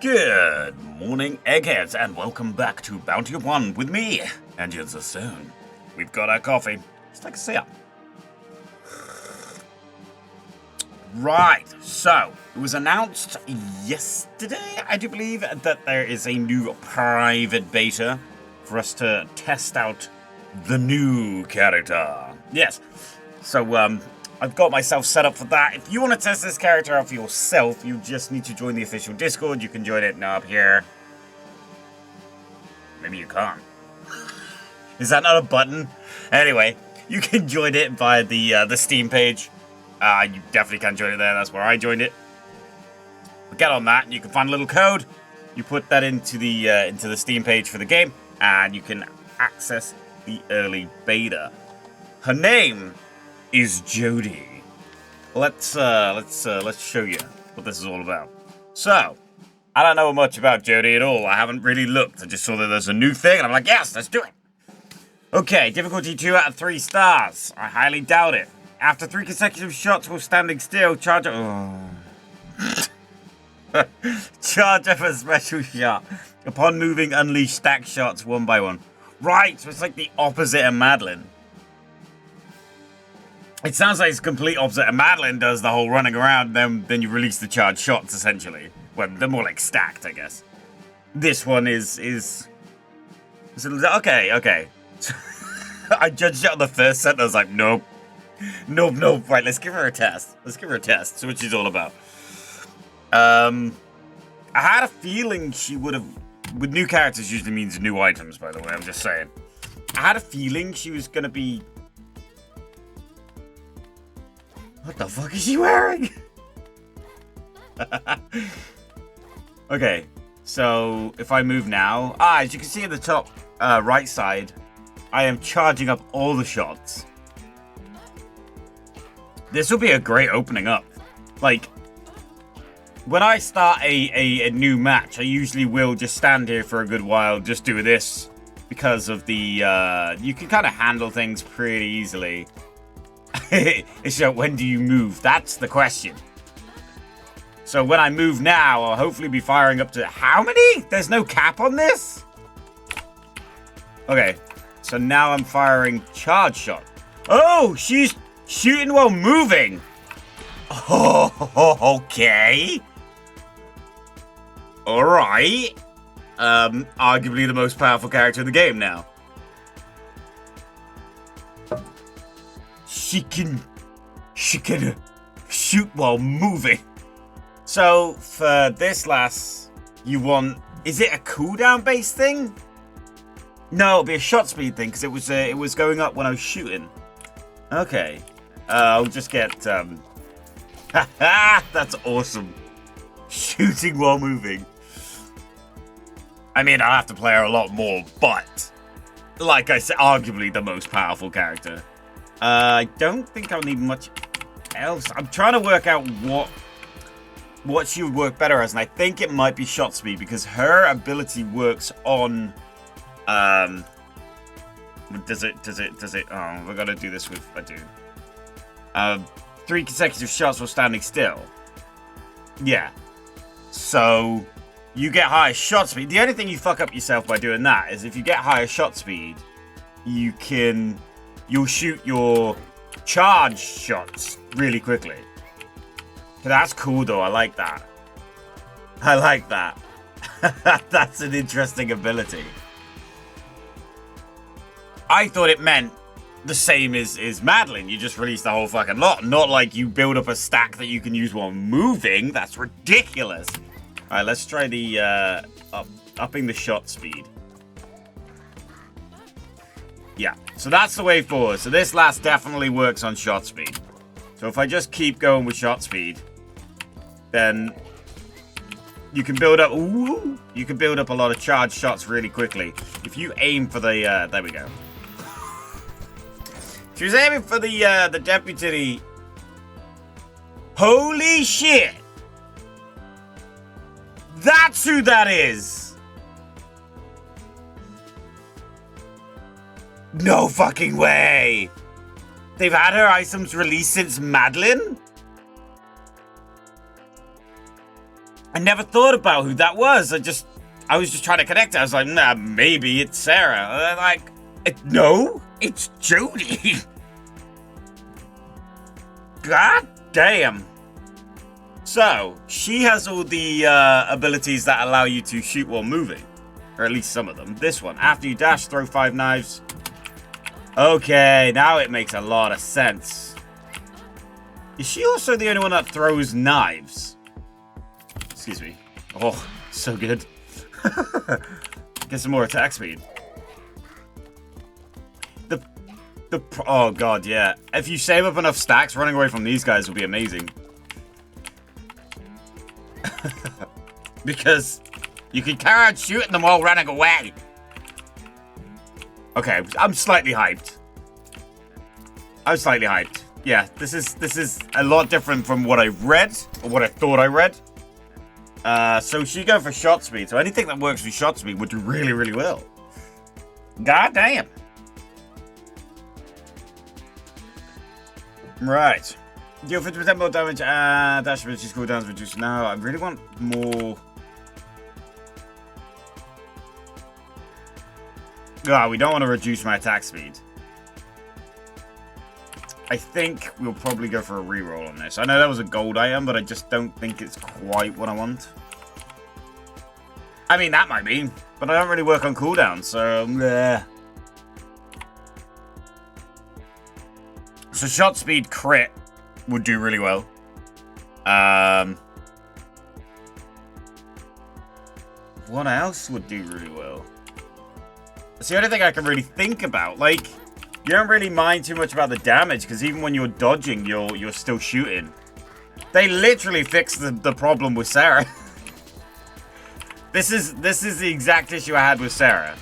Good morning, eggheads, and welcome back to Bounty of One with me, EnginesTheStone. We've got our coffee. Let's take a sip. Right, so it was announced yesterday, I do believe, that there is a new private beta for us to test out the new character. Yes, so I've got myself set up for that. If you want to test this character out for yourself, you just need to join the official Discord. You can join it now up here. Maybe you can't. Is that not a button? Anyway, you can join it via the Steam page. You definitely can join it there. That's where I joined it. But get on that, and you can find a little code. You put that into the Steam page for the game, and you can access the early beta. Her name is Jody. Let's show you what this is all about. So, I don't know much about Jody at all. I haven't really looked. I just saw that there's a new thing, and I'm like, yes, let's do it. Okay, difficulty 2 out of 3 stars. I highly doubt it. After 3 consecutive shots while standing still, charge up. Charge up a special shot. Upon moving, unleash stack shots one by one. Right, so it's like the opposite of Madeline. It sounds like it's complete opposite. And Madeline does the whole running around, then you release the charged shots, essentially. Well, they're more like stacked, I guess. This one is okay. I judged it on the first set, and I was like, nope. Nope. Right, let's give her a test. See what she's all about. I had a feeling she would have... With new characters usually means new items, by the way, I'm just saying. I had a feeling she was going to be... What the fuck is she wearing? Okay, so if I move now... as you can see at the top right side, I am charging up all the shots. This will be a great opening up. Like, when I start a new match, I usually will just stand here for a good while, just do this. Because of the, you can kind of handle things pretty easily. It's just, when do you move? That's the question. So when I move now, I'll hopefully be firing up to... How many? There's no cap on this? Okay, so now I'm firing charge shot. Oh, she's shooting while moving. Oh, okay. Alright. Arguably the most powerful character in the game now. She can shoot while moving. So for this lass, you want... Is it a cooldown based thing? No, it'll be a shot speed thing, because it was going up when I was shooting. Okay. I'll just get... That's awesome. Shooting while moving. I mean, I'll have to play her a lot more, but... Like I said, arguably the most powerful character. I don't think I'll need much else. I'm trying to work out what she would work better as, and I think it might be shot speed, because her ability works on... Does it? Oh, we're gonna do this with... I do. 3 consecutive shots while standing still. Yeah. So, you get higher shot speed. The only thing you fuck up yourself by doing that is if you get higher shot speed, you'll shoot your charge shots really quickly. But that's cool though, I like that. That's an interesting ability. I thought it meant the same as Madeline. You just release the whole fucking lot. Not like you build up a stack that you can use while moving. That's ridiculous. Alright, let's try the upping the shot speed. Yeah, so that's the way forward. So this last definitely works on shot speed. So if I just keep going with shot speed, then you can build up... Ooh, you can build up a lot of charged shots really quickly. If you aim for the... there we go. She was aiming for the deputy. Holy shit! That's who that is! No fucking way! They've had her items released since Madeline? I never thought about who that was. I was just trying to connect it. I was like, nah, maybe it's Sarah. And I'm like, no, it's Jody. God damn. So, she has all the abilities that allow you to shoot while moving. Or at least some of them. This one, after you dash, throw 5 knives. Okay, now it makes a lot of sense. Is she also the only one that throws knives? Excuse me. Oh, so good. Get some more attack speed. Oh god, yeah. If you save up enough stacks, running away from these guys will be amazing. Because you can carry on shooting them while running away. Okay, I'm slightly hyped. Yeah, this is a lot different from what I read, or what I thought I read. So she go for shot speed. So anything that works with shot speed would do really, really well. God damn. Right. Deal 50% more damage and dash ability cooldowns reduced. Now, I really want more. Ah, we don't want to reduce my attack speed. I think we'll probably go for a reroll on this. I know that was a gold item, but I just don't think it's quite what I want. I mean, that might be, but I don't really work on cooldowns, so yeah. So shot speed crit would do really well. What else would do really well? It's the only thing I can really think about. Like, you don't really mind too much about the damage, because even when you're dodging, you're still shooting. They literally fixed the problem with Sarah. This is the exact issue I had with Sarah.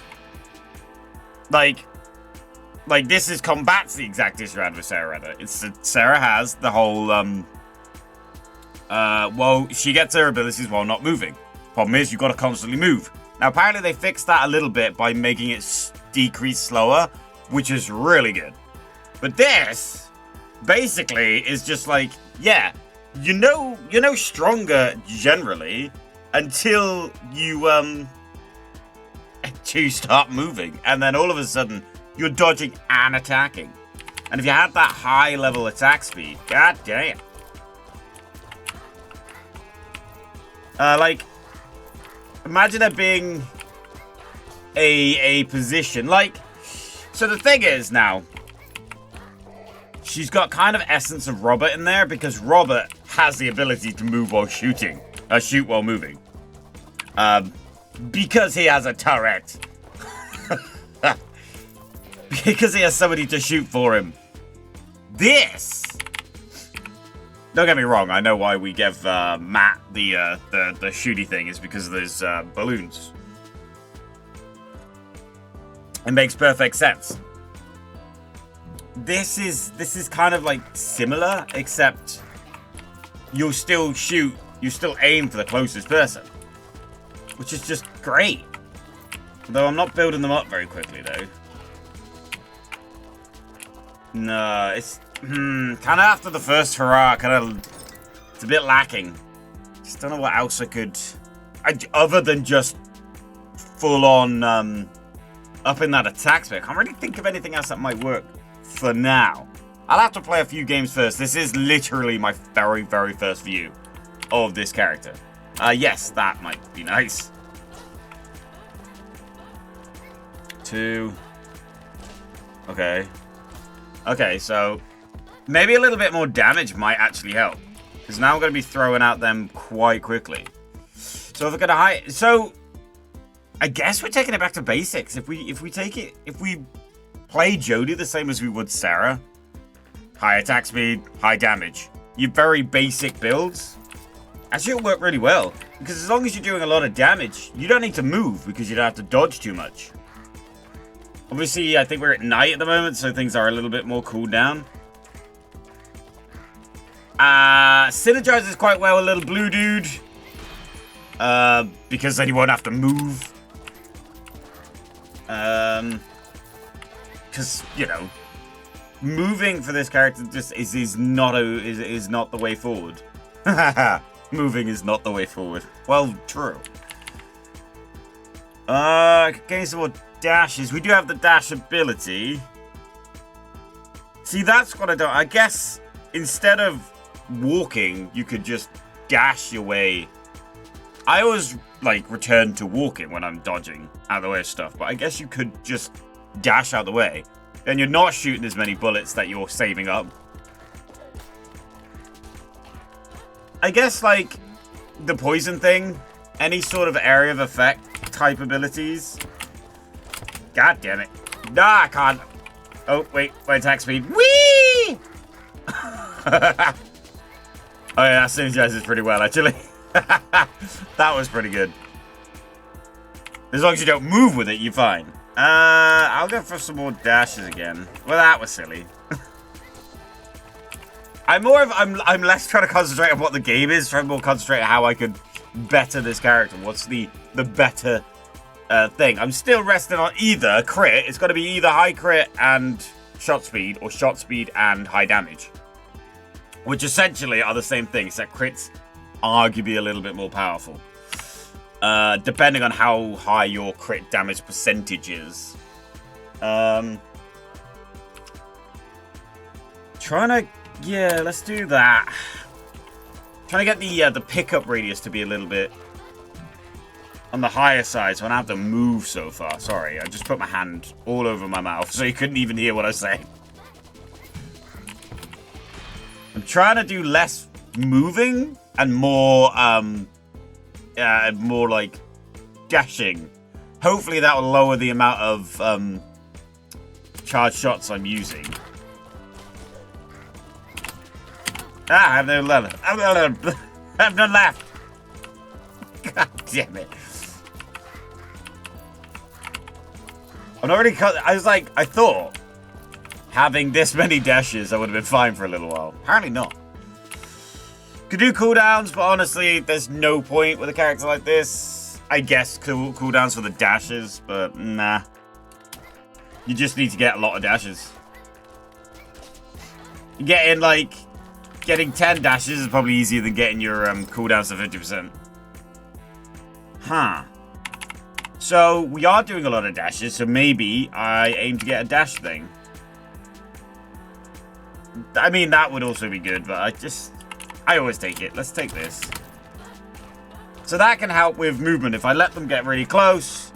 Like this is combats the exact issue I had with Sarah, rather. It's that Sarah has the whole well, she gets her abilities while not moving. Problem is, you've got to constantly move. Now, apparently they fixed that a little bit by making it decrease slower, which is really good. But this, basically, is just like, yeah, you're stronger generally until you start moving, and then all of a sudden you're dodging and attacking. And if you had that high level attack speed, god damn. Like, imagine there being a position, like, so the thing is now, she's got kind of essence of Robert in there, because Robert has the ability to move while shooting, shoot while moving. Because he has a turret. Because he has somebody to shoot for him. This, don't get me wrong, I know why we give Matt the shooty thing is because of those balloons. It makes perfect sense. This is kind of like similar, except you'll still shoot, you still aim for the closest person, which is just great. Though I'm not building them up very quickly though. No, it's kind of after the first hurrah, it's a bit lacking. Just don't know what else I could, other than just full on upping that attack speed. I can't really think of anything else that might work for now. I'll have to play a few games first. This is literally my very, very first view of this character. Yes, that might be nice. 2. Okay. Okay, so maybe a little bit more damage might actually help, because now I'm going to be throwing out them quite quickly. So if we're going to hide, so I guess we're taking it back to basics. If we play Jody the same as we would Sarah, high attack speed, high damage, your very basic builds, actually it'll work really well, because as long as you're doing a lot of damage, you don't need to move because you don't have to dodge too much. Obviously, I think we're at night at the moment, so things are a little bit more cooled down. Synergizes quite well, a little blue dude. Because then you won't have to move. Because, you know, moving for this character just is not the way forward. Moving is not the way forward. Well, true. Getting some more dashes. We do have the dash ability. See, that's what I don't... I guess instead of walking, you could just dash your way. I always, like, return to walking when I'm dodging out of the way of stuff. But I guess you could just dash out of the way. Then you're not shooting as many bullets that you're saving up. I guess, like, the poison thing, any sort of area of effect type abilities. God damn it. Nah, I can't. Oh, wait, my attack speed. Whee! Oh, yeah, that synergizes pretty well, actually. That was pretty good. As long as you don't move with it, you're fine. I'll go for some more dashes again. Well, that was silly. I'm less trying to concentrate on what the game is, trying to more concentrate on how I could better this character. What's the better thing? I'm still resting on either crit. It's got to be either high crit and shot speed, or shot speed and high damage, which essentially are the same thing, except crit's arguably a little bit more powerful, depending on how high your crit damage percentage is. Yeah, let's do that. Trying to get the pickup radius to be a little bit on the higher side, so I don't have to move so far. Sorry, I just put my hand all over my mouth, so you couldn't even hear what I was saying. I'm trying to do less moving and more, more like dashing. Hopefully that will lower the amount of charged shots I'm using. Ah, I have no left. I have none left. God damn it. I'm not really... I thought having this many dashes, I would have been fine for a little while. Apparently not. Could do cooldowns, but honestly, there's no point with a character like this. I guess cooldowns for the dashes, but nah. You just need to get a lot of dashes. You get in, like... Getting 10 dashes is probably easier than getting your cooldowns to 50%. Huh. So, we are doing a lot of dashes, so maybe I aim to get a dash thing. I mean, that would also be good, but I always take it. Let's take this. So that can help with movement. If I let them get really close,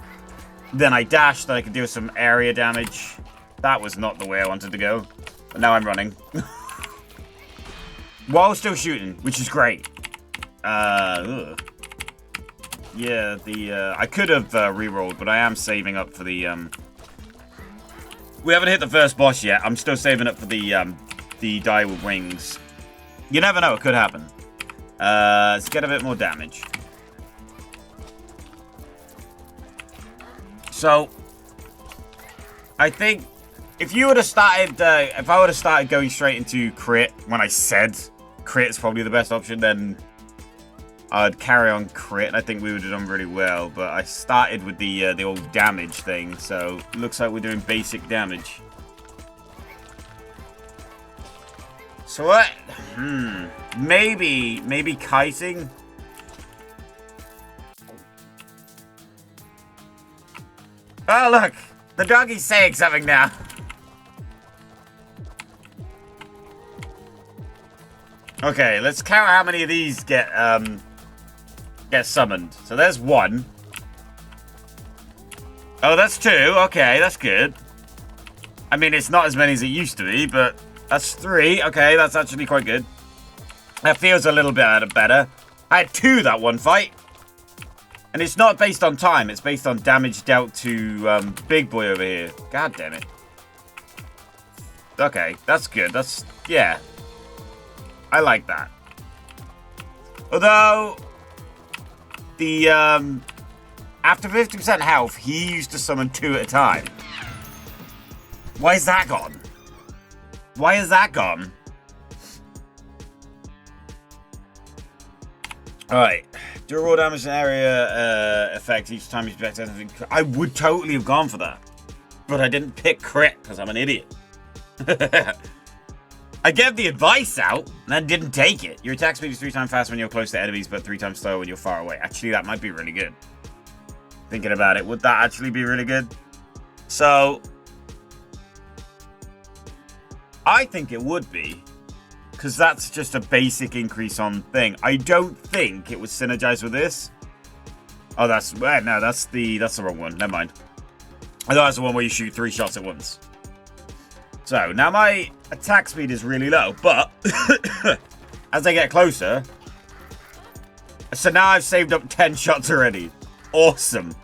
then I dash, then I can do some area damage. That was not the way I wanted to go. But now I'm running. While still shooting, which is great. Yeah, I could have re-rolled, but I am saving up for the, We haven't hit the first boss yet. I'm still saving up for the die with wings. You never know, it could happen. Let's get a bit more damage. So, I think if you would have started, if I would have started going straight into crit when I said crit is probably the best option, then I'd carry on crit, and I think we would have done really well. But I started with the old damage thing, so looks like we're doing basic damage. So what? Maybe kiting. Oh look, the doggy's saying something now. Okay, let's count how many of these get summoned. So there's one. Oh, that's two. Okay, that's good. I mean, it's not as many as it used to be, but that's three. Okay, that's actually quite good. That feels a little bit better. I had two that one fight. And it's not based on time. It's based on damage dealt to Big Boy over here. God damn it. Okay, that's good. That's... yeah. I like that. Although, the, after 50% health, he used to summon two at a time. Why is that gone? Why is that gone? Alright. Do raw damage and area effect each time you expect anything. I would totally have gone for that. But I didn't pick crit because I'm an idiot. I gave the advice out, and then didn't take it. Your attack speed is 3 times faster when you're close to enemies, but 3 times slower when you're far away. Actually, that might be really good. Thinking about it, would that actually be really good? So, I think it would be. Because that's just a basic increase on thing. I don't think it was synergized with this. Oh, that's... no, that's the wrong one. Never mind. I thought that's the one where you shoot 3 shots at once. So, now my attack speed is really low, but as I get closer... So now I've saved up 10 shots already. Awesome.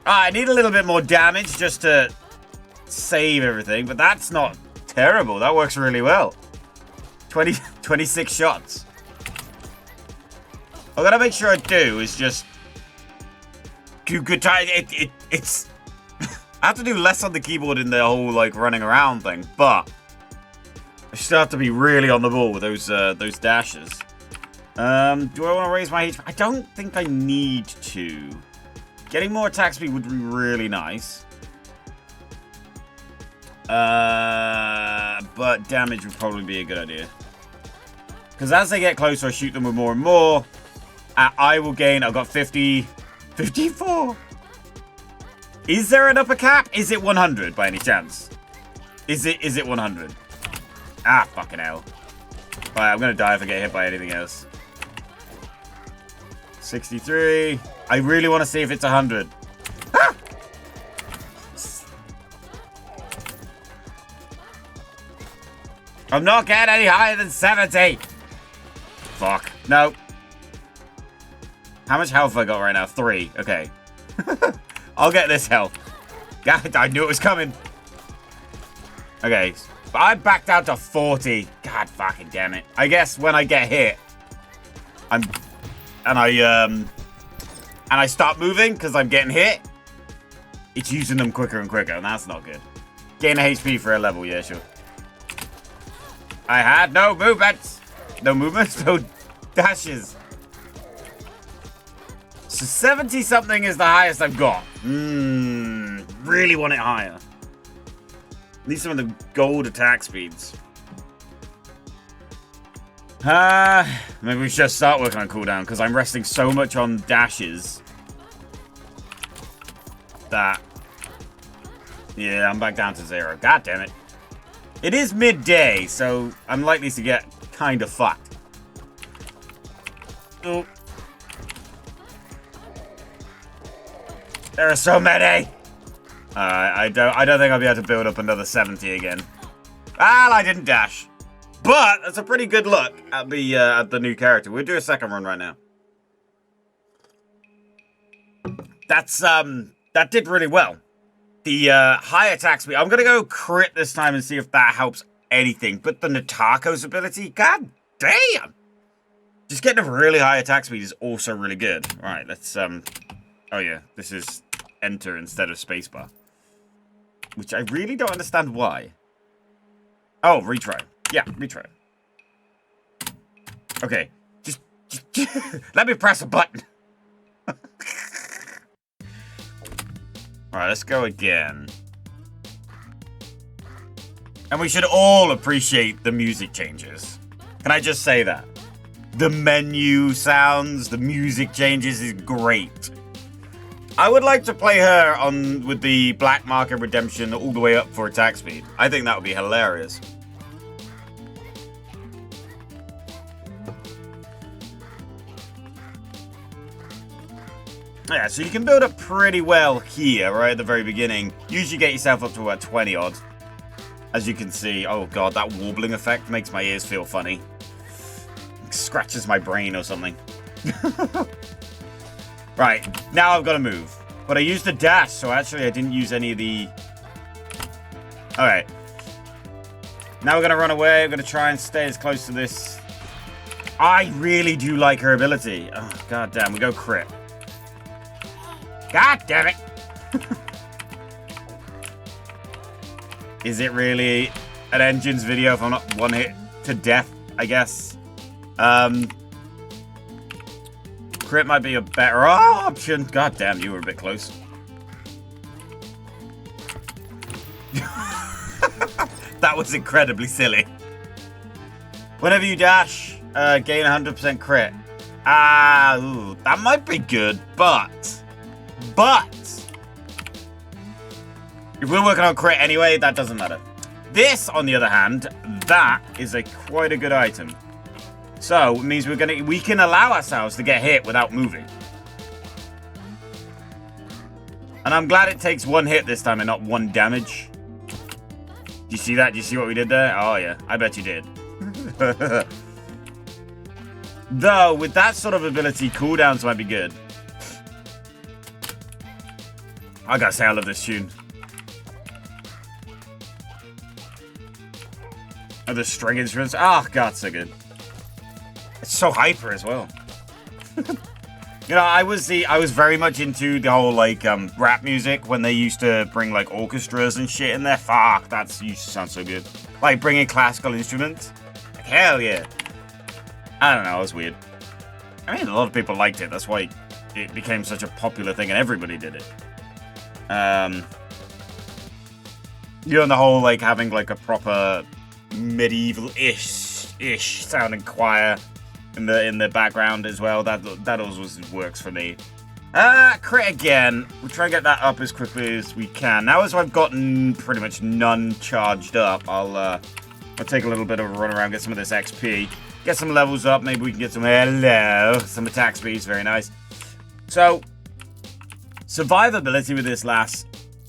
I need a little bit more damage just to save everything, but that's not terrible. That works really well. 26 shots. What I gotta make sure I do is just do good time. It's I have to do less on the keyboard in the whole like running around thing, but I still have to be really on the ball with those dashes. Do I want to raise my HP? I don't think I need to. Getting more attack speed would be really nice. But damage would probably be a good idea. Because as they get closer, I shoot them with more and more. I will gain, I've got 50, 54. Is there an upper cap? Is it 100 by any chance? Is it 100? Ah, fucking hell. Alright, I'm going to die if I get hit by anything else. 63. I really want to see if it's 100. Ah! I'm not getting any higher than 70. Fuck. No. How much health have I got right now? 3. Okay. I'll get this health. God, I knew it was coming. Okay. I backed out to 40. God fucking damn it. I guess when I get hit, and I start moving because I'm getting hit, it's using them quicker and quicker, and that's not good. Gain a HP for a level, yeah, sure. I had no movements. No movements, no dashes. So 70 something is the highest I've got. Really want it higher. Need some of the gold attack speeds. Maybe we should start working on cooldown because I'm resting so much on dashes that... Yeah, I'm back down to 0. God damn it. It is midday, so I'm likely to get kind of fucked. Oh. There are so many. I don't think I'll be able to build up another 70 again. Well, I didn't dash, but that's a pretty good look at the new character. We'll do a second run right now. That's that did really well. The high attack speed. I'm gonna go crit this time and see if that helps anything. But the Natako's ability, god damn! Just getting a really high attack speed is also really good. All right, let's oh yeah, this is enter instead of spacebar, which I really don't understand why. Oh, retry. Yeah, retry. Okay, just let me press a button. Alright, let's go again. And we should all appreciate the music changes. Can I just say that? The menu sounds, the music changes is great. I would like to play her on with the Black Market Redemption all the way up for attack speed. I think that would be hilarious. Yeah, so you can build up pretty well here, right at the very beginning. Usually get yourself up to about 20 odd. As you can see, oh god, that wobbling effect makes my ears feel funny. It scratches my brain or something. Right, now I've got to move. But I used the dash, so actually I didn't use any of the... Alright. Now we're going to run away. We're going to try and stay as close to this. I really do like her ability. Oh, god damn, we go crit. God damn it! Is it really an Engines video if I'm not one hit to death, I guess? Crit might be a better option. God damn, you were a bit close. That was incredibly silly. Whenever you dash, gain 100% crit. Ooh, that might be good, but if we're working on crit anyway, that doesn't matter. This, on the other hand, that is quite a good item. So it means we can allow ourselves to get hit without moving. And I'm glad it takes 1 hit this time and not 1 damage. Do you see that? Do you see what we did there? Oh yeah, I bet you did. Though, with that sort of ability, cooldowns might be good. I gotta say, I love this tune. Oh, the string instruments. Oh, God, so good. It's so hyper as well. You know, I was very much into the whole, like, rap music when they used to bring, like, orchestras and shit in there. Fuck, that used to sound so good. Like, bringing classical instruments. Like, hell yeah. I don't know, it was weird. I mean, a lot of people liked it. That's why it became such a popular thing and everybody did it. You know, the whole, like, having, like, a proper medieval-ish sounding choir in the background as well. That always works for me. Crit again. We'll try and get that up as quickly as we can. Now, as I've gotten pretty much none charged up, I'll take a little bit of a run around, get some of this XP, get some levels up. Maybe we can get some attack speeds. Very nice. So, survivability with this lass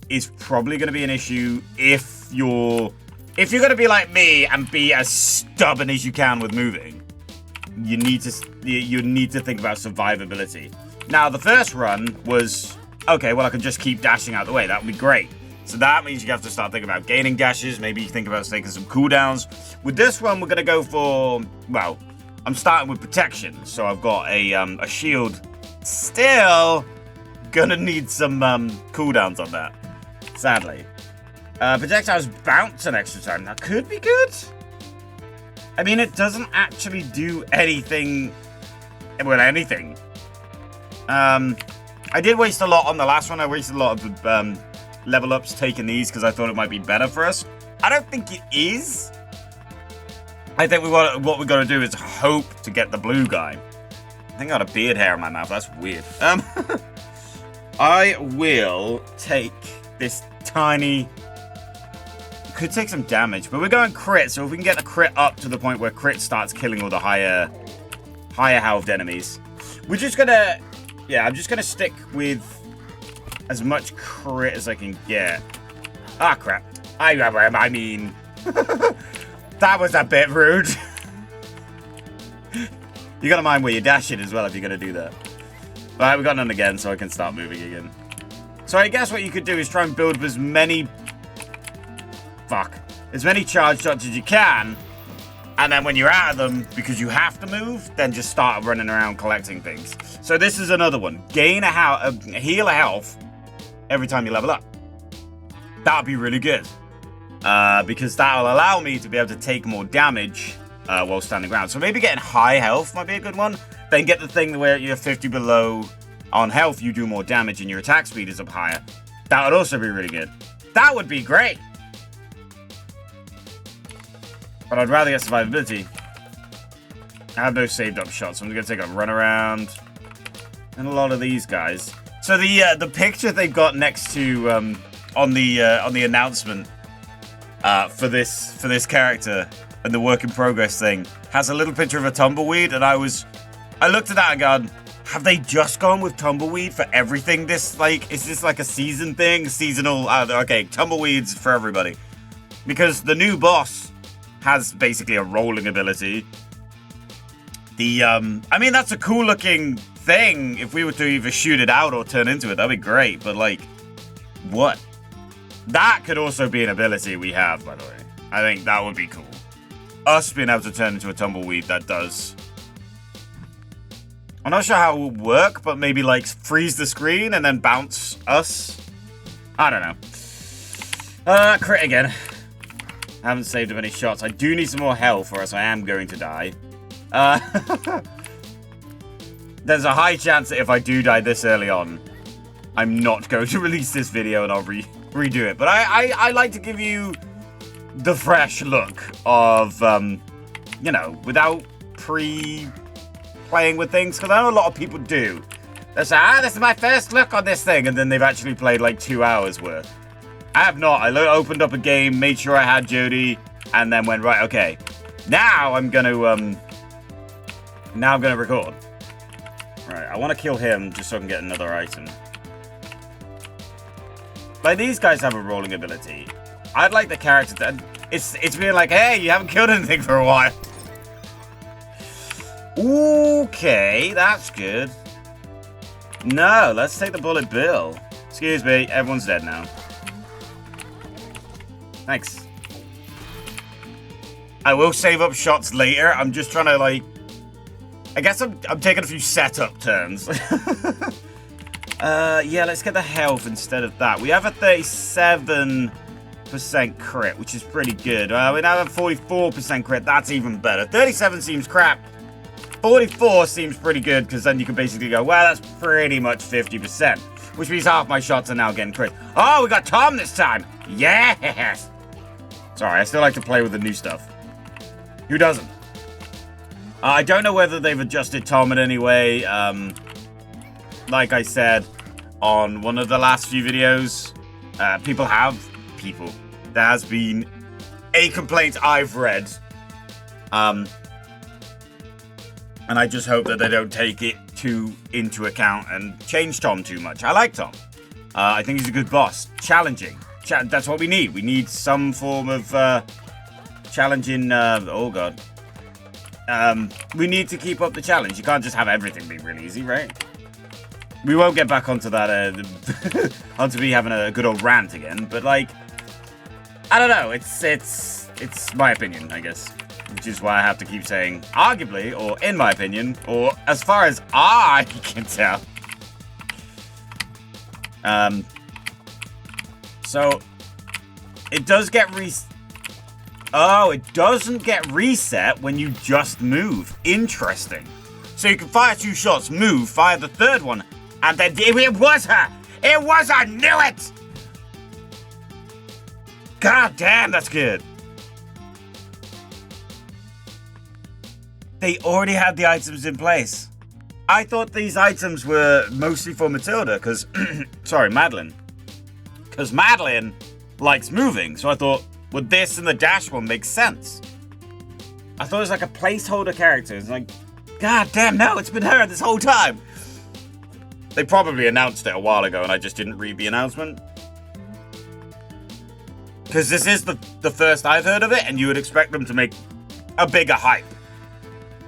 is probably going to be an issue if you're going to be like me and be as stubborn as you can with moving. You need to think about survivability. Now, the first run was, okay, well, I can just keep dashing out the way. That would be great. So that means you have to start thinking about gaining dashes. Maybe you think about taking some cooldowns. With this one, we're going to go for, well, I'm starting with protection. So I've got a shield. Still going to need some cooldowns on that, sadly. Projectiles bounce an extra time. That could be good. I mean, it doesn't actually do anything. Well, anything. I did waste a lot on the last one. I wasted a lot of level ups taking these because I thought it might be better for us. I don't think it is. I think what we got to do is hope to get the blue guy. I think I got a beard hair in my mouth. That's weird. I will take this tiny. Could take some damage, but we're going crit, so if we can get the crit up to the point where crit starts killing all the higher health enemies, we're just gonna, yeah, I'm just gonna stick with as much crit as I can get. Ah, crap. I mean, that was a bit rude. You gotta mind where you're dashing as well if you're gonna do that. Alright, we got none again, so I can start moving again. So I guess what you could do is try and build as many charge shots as you can, and then when you're out of them, because you have to move, then just start running around collecting things. So this is another one. Gain a heal a health every time you level up. That would be really good, because that will allow me to be able to take more damage while standing ground. So maybe getting high health might be a good one. Then get the thing where you're 50 below on health, you do more damage and your attack speed is up higher. That would also be really good. That would be great. But I'd rather get survivability. I have no saved up shots, so I'm going to take a run around. And a lot of these guys. So the picture they've got next to on the announcement for this character and the work in progress thing has a little picture of a tumbleweed, and I looked at that and gone, have they just gone with tumbleweed for everything? Is this like a season thing? Seasonal? Okay, tumbleweeds for everybody, because the new boss has basically a rolling ability. I mean, that's a cool looking thing. If we were to either shoot it out or turn into it, that'd be great. But like, what? That could also be an ability we have, by the way. I think that would be cool. Us being able to turn into a tumbleweed that does. I'm not sure how it would work, but maybe like freeze the screen and then bounce us. I don't know. Crit again. I haven't saved up any shots. I do need some more health, or else I am going to die. There's a high chance that if I do die this early on, I'm not going to release this video and I'll redo it. But I like to give you the fresh look of you know, without pre-playing with things, because I know a lot of people do. They say, this is my first look on this thing, and then they've actually played like 2 hours worth. I have not. I opened up a game, made sure I had Jody, and then went, right, okay. Now I'm gonna record. Right, I want to kill him just so I can get another item. Like, these guys have a rolling ability. I'd like the character that it's being like, hey, you haven't killed anything for a while. Okay, that's good. No, let's take the bullet bill. Excuse me, everyone's dead now. Thanks. I will save up shots later. I'm just trying to, like... I guess I'm taking a few setup turns. Yeah, let's get the health instead of that. We have a 37% crit, which is pretty good. We now have a 44% crit. That's even better. 37 seems crap. 44 seems pretty good, because then you can basically go, well, that's pretty much 50%. Which means half my shots are now getting crit. Oh, we got Tom this time. Yes! Sorry, I still like to play with the new stuff. Who doesn't? I don't know whether they've adjusted Tom in any way. Like I said on one of the last few videos, there has been a complaint I've read. And I just hope that they don't take it into account and change Tom too much. I like Tom. I think he's a good boss. Challenging. That's what we need. We need some form of challenging... oh, God. We need to keep up the challenge. You can't just have everything be really easy, right? We won't get back onto that, onto me having a good old rant again, but, like, I don't know. It's my opinion, I guess. Which is why I have to keep saying, arguably, or in my opinion, or as far as I can tell. So, it does get Oh, it doesn't get reset when you just move. Interesting. So you can fire 2 shots, move, fire the 3rd one, and then it was her! It was her! Knew it! God damn, that's good. They already had the items in place. I thought these items were mostly for Matilda, because... sorry, Madeline. Because Madeline likes moving, so I thought, would this and the dash one make sense? I thought it was like a placeholder character. It's like, god damn, no, it's been her this whole time. They probably announced it a while ago, and I just didn't read the announcement. Because this is the first I've heard of it, and you would expect them to make a bigger hype.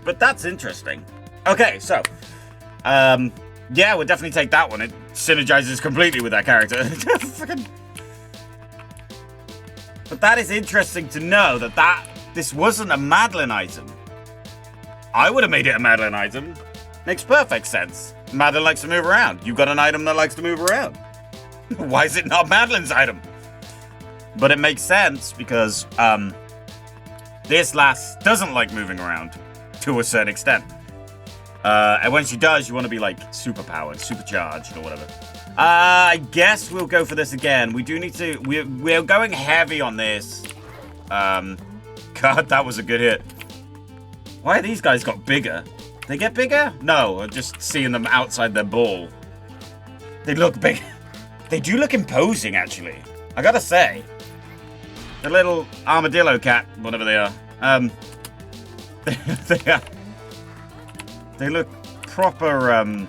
But that's interesting. Okay, so, yeah, we'll definitely take that one. It synergizes completely with that character. But that is interesting to know that this wasn't a Madeline item. I would have made it a Madeline item. Makes perfect sense. Madeline likes to move around. You've got an item that likes to move around. Why is it not Madeline's item? But it makes sense because this lass doesn't like moving around to a certain extent. And when she does, you want to be like superpowered, supercharged, or whatever. I guess we'll go for this again. We do need to... We're going heavy on this. God, that was a good hit. Why are these guys got bigger? They get bigger? No, I'm just seeing them outside their ball. They look big. They do look imposing, actually. I gotta say. The little armadillo cat, whatever they are. They look proper,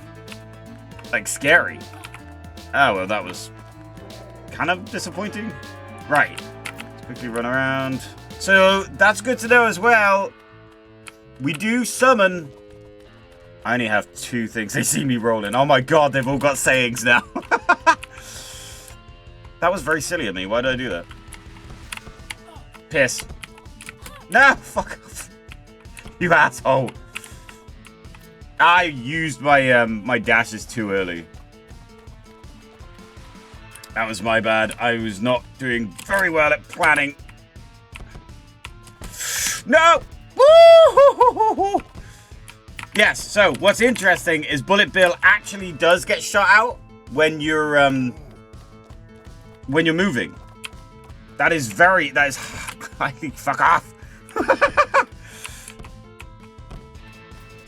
like, scary. Oh, well, that was kind of disappointing. Right. Let's quickly run around. So, that's good to know as well. We do summon... I only have 2 things. They see me rolling. Oh my god, they've all got sayings now. That was very silly of me. Why did I do that? Piss. No, fuck off. You asshole. I used my my dashes too early. That was my bad. I was not doing very well at planning. No! Woo! Yes, so what's interesting is Bullet Bill actually does get shot out when you're moving. That is highly fuck off.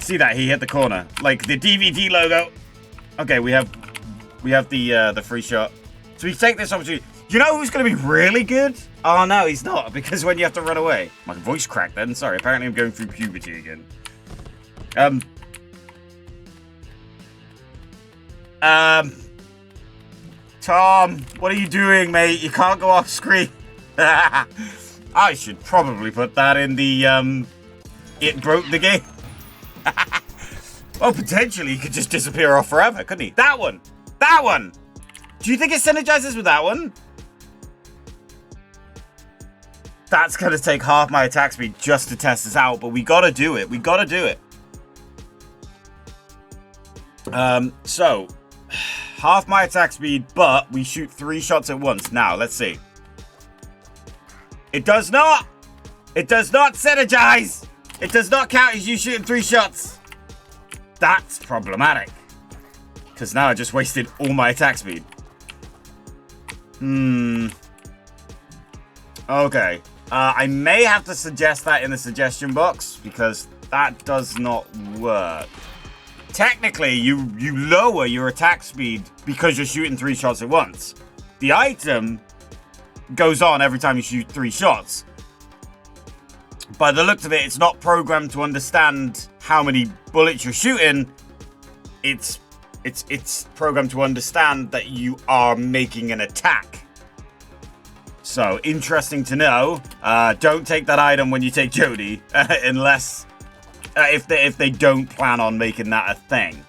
See that? He hit the corner. Like the DVD logo. Okay, we have the free shot. So we take this opportunity. You know who's going to be really good? Oh, no, he's not. Because when you have to run away. My voice cracked then. Sorry, apparently I'm going through puberty again. Tom, what are you doing, mate? You can't go off screen. I should probably put that in the, it broke the game. Well, potentially he could just disappear off forever, couldn't he? That one! That one! Do you think it synergizes with that one? That's gonna take half my attack speed just to test this out, but we gotta do it. We gotta do it. So, half my attack speed, but we shoot 3 shots at once. Now, let's see. It does not! It does not synergize! It does not count as you shooting 3 shots. That's problematic. Because now I just wasted all my attack speed. Okay. I may have to suggest that in the suggestion box, because that does not work. Technically, you lower your attack speed because you're shooting 3 shots at once. The item goes on every time you shoot 3 shots. By the looks of it, it's not programmed to understand how many bullets you're shooting. It's programmed to understand that you are making an attack. So, interesting to know. Don't take that item when you take Jody, unless if they don't plan on making that a thing.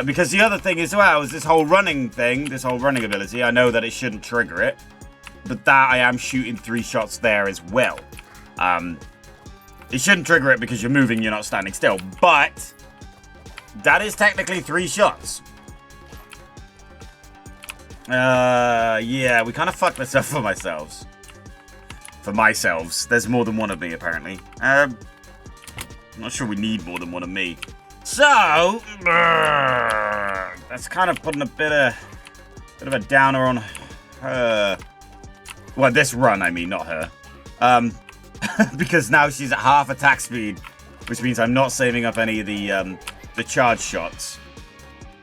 Because the other thing as well is this whole running thing, this whole running ability. I know that it shouldn't trigger it, but that I am shooting 3 shots there as well. It shouldn't trigger it because you're moving, you're not standing still, but that is technically 3 shots. Yeah, we kind of fucked this up for myself. For myself. There's more than one of me, apparently. I'm not sure we need more than one of me. So, that's kind of putting a bit of a downer on her. Well, this run, I mean, not her. Because now she's at half attack speed, which means I'm not saving up any of the charge shots.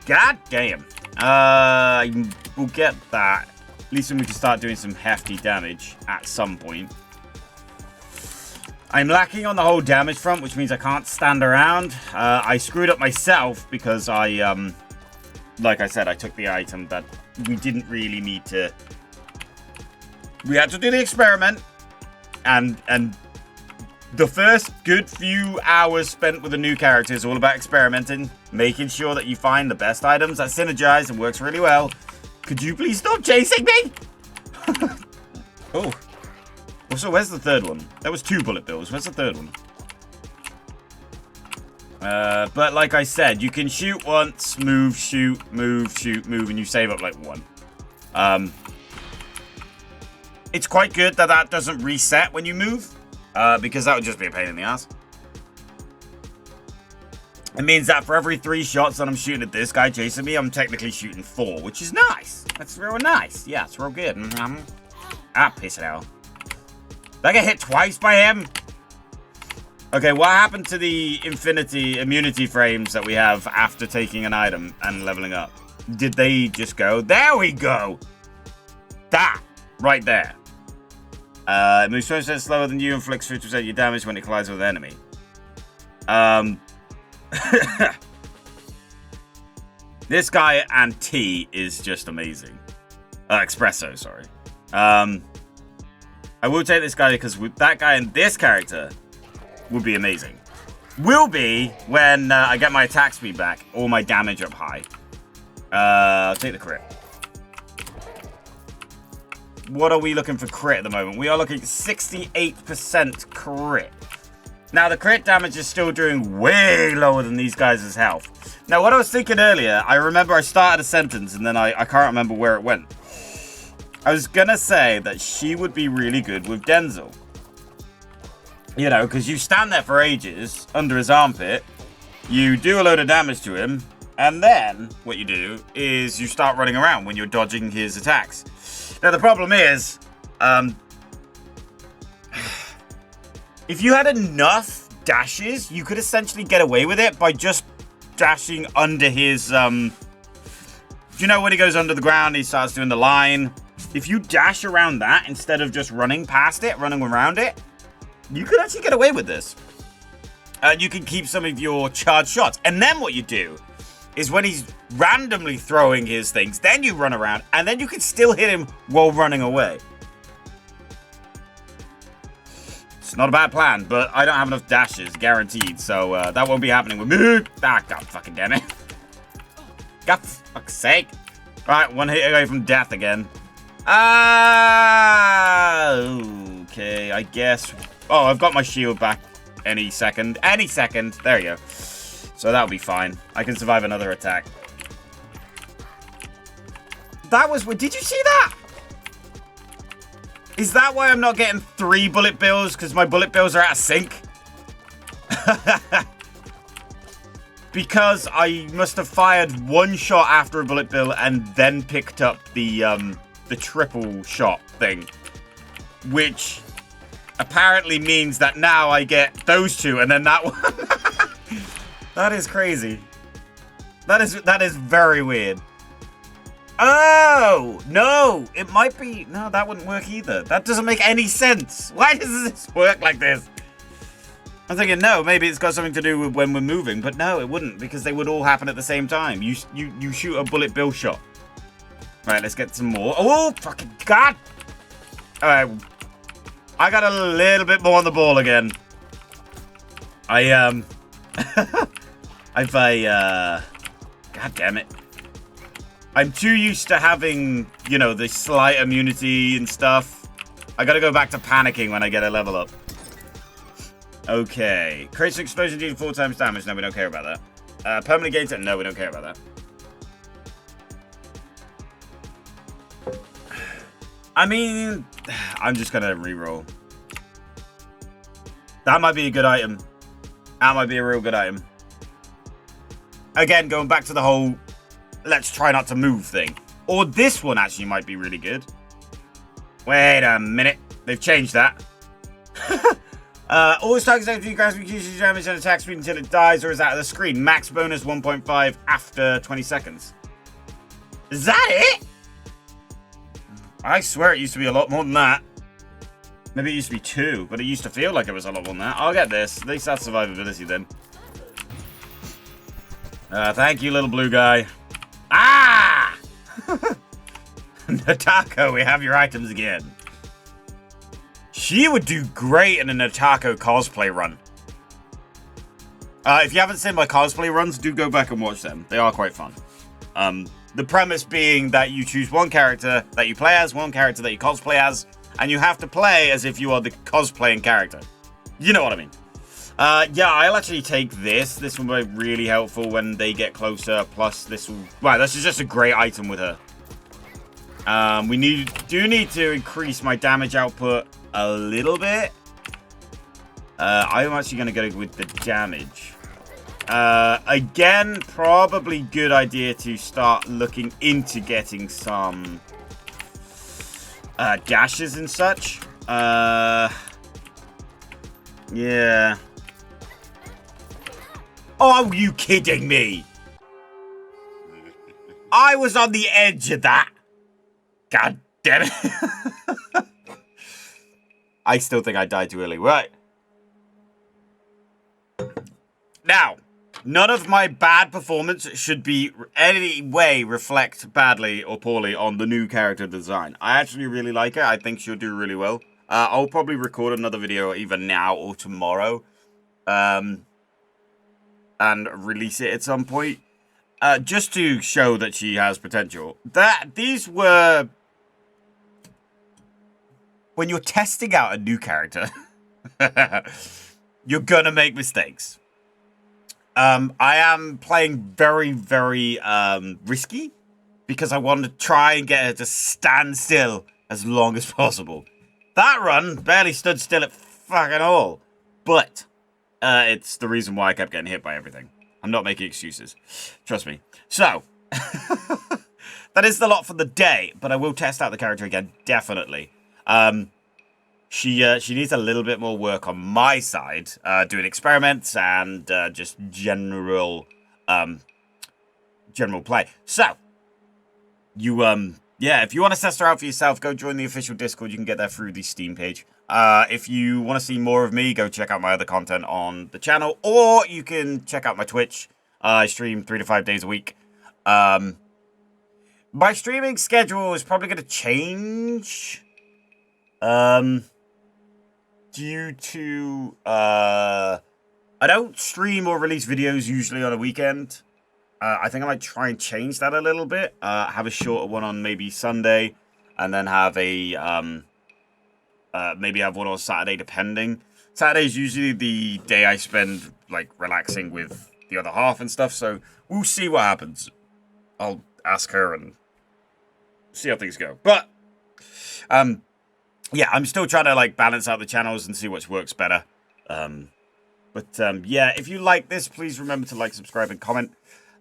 God damn. We'll get that. At least when we can start doing some hefty damage at some point. I'm lacking on the whole damage front, which means I can't stand around. I screwed up myself because I, like I said, I took the item that we didn't really need to. We had to do the experiment, and the first good few hours spent with a new character is all about experimenting, making sure that you find the best items that synergize and works really well. Could you please stop chasing me? Oh. Also, where's the third one? There was 2 bullet bills. Where's the third one? But like I said, you can shoot once, move, shoot, move, and you save up like 1. It's quite good that that doesn't reset when you move, because that would just be a pain in the ass. It means that for every 3 shots that I'm shooting at this guy chasing me, I'm technically shooting 4, which is nice. That's real nice. Yeah, it's real good. Ah, piss it out. Did I get hit twice by him? Okay, what happened to the immunity frames that we have after taking an item and leveling up? Did they just go? There we go! That! Right there. It moves 20% slower than you, inflicts 50% of your damage when it collides with an enemy. This guy and T is just amazing. Espresso, sorry. I will take this guy because that guy and this character would be amazing. Will be when I get my attack speed back or my damage up high. I'll take the crit. What are we looking for crit at the moment? We are looking at 68% crit. Now, the crit damage is still doing way lower than these guys' health. Now, what I was thinking earlier, I remember I started a sentence and then I can't remember where it went. I was gonna say that she would be really good with Denzel. You know, because you stand there for ages under his armpit, you do a load of damage to him, and then what you do is you start running around when you're dodging his attacks. Now, the problem is, if you had enough dashes, you could essentially get away with it by just dashing under his, do you know when he goes under the ground, he starts doing the line? If you dash around that instead of just running past it, running around it, you could actually get away with this. You can keep some of your charged shots. And then what you do is when he's randomly throwing his things, then you run around, and then you can still hit him while running away. It's not a bad plan, but I don't have enough dashes, guaranteed, so that won't be happening with me. Ah, god fucking damn it. God fuck's sake. Alright, one hit away from death again. Okay, I guess. Oh, I've got my shield back any second. Any second. There you go. So that'll be fine. I can survive another attack. That was... Did you see that? Is that why I'm not getting 3 bullet bills? Because my bullet bills are out of sync? Because I must have fired 1 shot after a bullet bill and then picked up the triple shot thing. Which apparently means that now I get those 2 and then that one. That is crazy. That is very weird. Oh, no. It might be... No, that wouldn't work either. That doesn't make any sense. Why does this work like this? I'm thinking, no, maybe it's got something to do with when we're moving. But no, it wouldn't, because they would all happen at the same time. You shoot a bullet bill shot. Right, let's get some more. Oh, fucking God. All right. I got a little bit more on the ball again. God damn it. I'm too used to having, you know, the slight immunity and stuff. I gotta go back to panicking when I get a level up. Okay. Creates an explosion dealing 4 times damage. No, we don't care about that. Permanent gator. No, we don't care about that. I mean, I'm just gonna reroll. That might be a good item. That might be a real good item. Again, going back to the whole let's try not to move thing. Or this one actually might be really good. Wait a minute. They've changed that. Always targets activity grabs reduces damage and attack speed until it dies or is out of the screen. Max bonus 1.5 after 20 seconds. Is that it? I swear it used to be a lot more than that. Maybe it used to be 2, but it used to feel like it was a lot more than that. I'll get this. At least that's survivability then. Thank you, little blue guy. Ah! Natako, we have your items again. She would do great in a Natako cosplay run. If you haven't seen my cosplay runs, do go back and watch them. They are quite fun. The premise being that you choose one character that you play as, one character that you cosplay as, and you have to play as if you are the cosplaying character. You know what I mean. Yeah, I'll actually take this. This will be really helpful when they get closer. Plus, this will... Wow, this is just a great item with her. We do need to increase my damage output a little bit. I'm actually going to go with the damage. Again, probably good idea to start looking into getting some dashes and such. Yeah. Oh, are you kidding me? I was on the edge of that. God damn it. I still think I died too early. Right. Now, none of my bad performance should be any way reflect badly or poorly on the new character design. I actually really like her. I think she'll do really well. I'll probably record another video either now or tomorrow. And release it at some point. Just to show that she has potential. These were... When you're testing out a new character, you're gonna make mistakes. I am playing very, very risky because I want to try and get her to stand still as long as possible. That run barely stood still at fucking all. But it's the reason why I kept getting hit by everything. I'm not making excuses. Trust me. So, that is the lot for the day, but I will test out the character again, definitely. she needs a little bit more work on my side, doing experiments and just general play. So you yeah, if you want to test her out for yourself, go join the official Discord. You can get there through the Steam page. If you want to see more of me, go check out my other content on the channel, or you can check out my Twitch. I stream 3 to 5 days a week. My streaming schedule is probably going to change. Due to I don't stream or release videos usually on a weekend. I think I might try and change that a little bit. Have a shorter one on maybe Sunday, and then have a maybe have one on Saturday, depending. Saturday is usually the day I spend like relaxing with the other half and stuff. So we'll see what happens. I'll ask her and see how things go. But yeah, I'm still trying to like balance out the channels and see which works better. Yeah, if you like this, please remember to like, subscribe, and comment.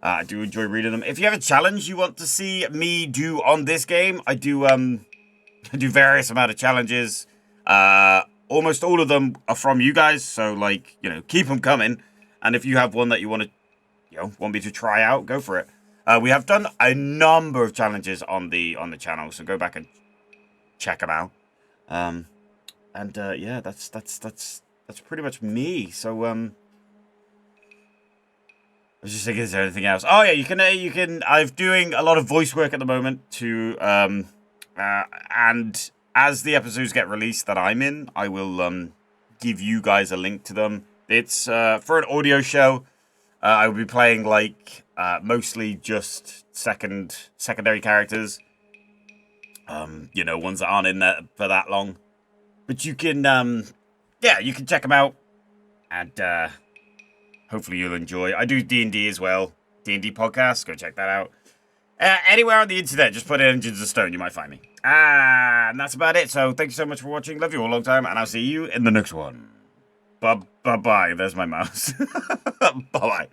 I do enjoy reading them. If you have a challenge you want to see me do on this game, I do various amount of challenges. Almost all of them are from you guys, so like, you know, keep them coming. And if you have one that you want to, you know, want me to try out, go for it. We have done a number of challenges on the channel, so go back and check them out. Yeah, that's pretty much me. So I was just thinking, is there anything else? Oh yeah, you can. I'm doing a lot of voice work at the moment to and as the episodes get released that I'm in, I will give you guys a link to them. It's for an audio show. I will be playing like mostly just secondary characters. You know, ones that aren't in there for that long. But you can yeah, you can check them out, and hopefully you'll enjoy. I do D&D as well. D&D podcast. Go check that out. Anywhere on the internet, just put in EnginesTheStone. You might find me. And that's about it. So thank you so much for watching. Love you all a long time. And I'll see you in the next one. Bye-bye. There's my mouse. Bye-bye.